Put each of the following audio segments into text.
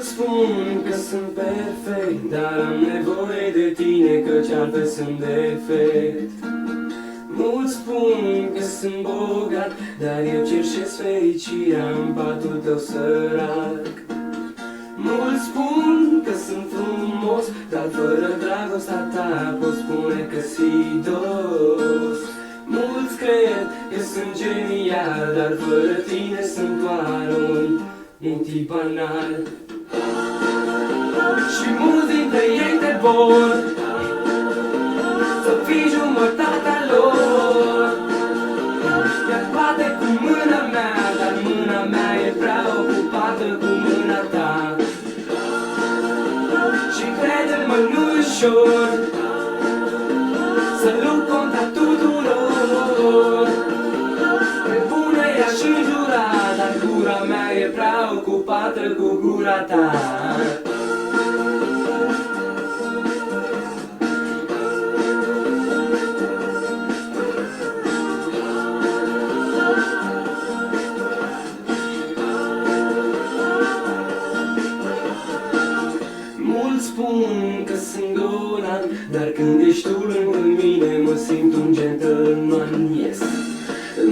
Mulți spun că sunt perfect, dar am nevoie de tine, căci altfel sunt defect. Mulți spun că sunt bogat, dar eu cerșesc fericirea în patul tău sărac. Mulți spun că sunt frumos, dar fără dragostea ta pot spune că sidos. Mulți cred că sunt genial, dar fără tine sunt doar un tip banal. Și mulți dintre ei te vor să fii jumătatea lor. Iar poate cu mâna mea, dar mâna mea e prea ocupată cu mâna ta. Și crede-mă, nu-i ușor să lupt contra tuturor. Pe bună i-aș înjura, dar gura mea e prea ocupată cu gura ta. Mulți spun că sunt golan, dar când ești tu lângă mine mă simt un gentleman, yes.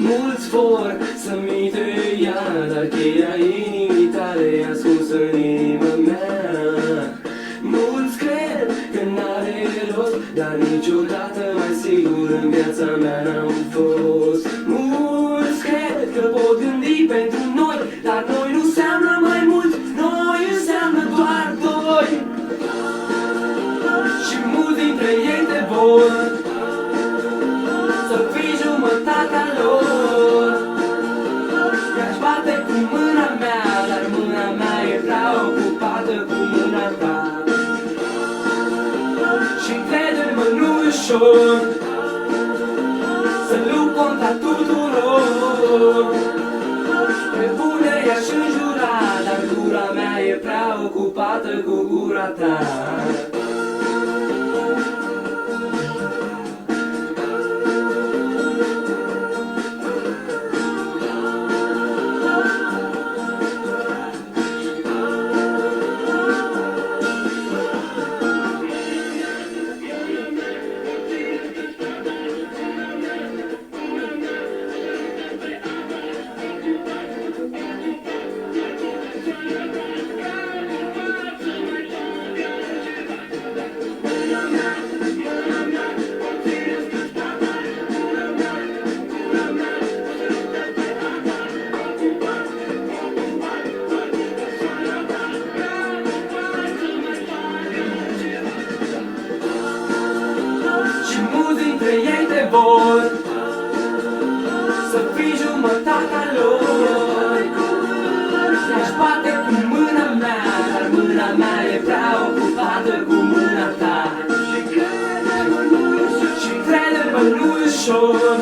Mulți vor să-mi te ia, dar cheia inimii tale e ascunsă în inima mea. Mulți cred că n-are rost, dar niciodată mai sigur în viața mea n-am fost. Mulți cred că pot gândi pentru noi, dar noi nu înseamnă mai mult, noi înseamnă doar doi. Și mulți dintre ei te vor să fii jumătatea lor. I-aș bate cu mâna mea, dar mâna mea e prea ocupată cu mâna ta. Și crede-mă, nu-i ușor să lupt contra tuturor. Pe bune i-aș înjura, dar gura mea e prea ocupată cu gura ta. Ei te vor să fii jumătatea lor. I-aș bate cu mâna mea, dar mâna mea e prea ocupată cu mâna ta. Și crede-mă, nu-i ușor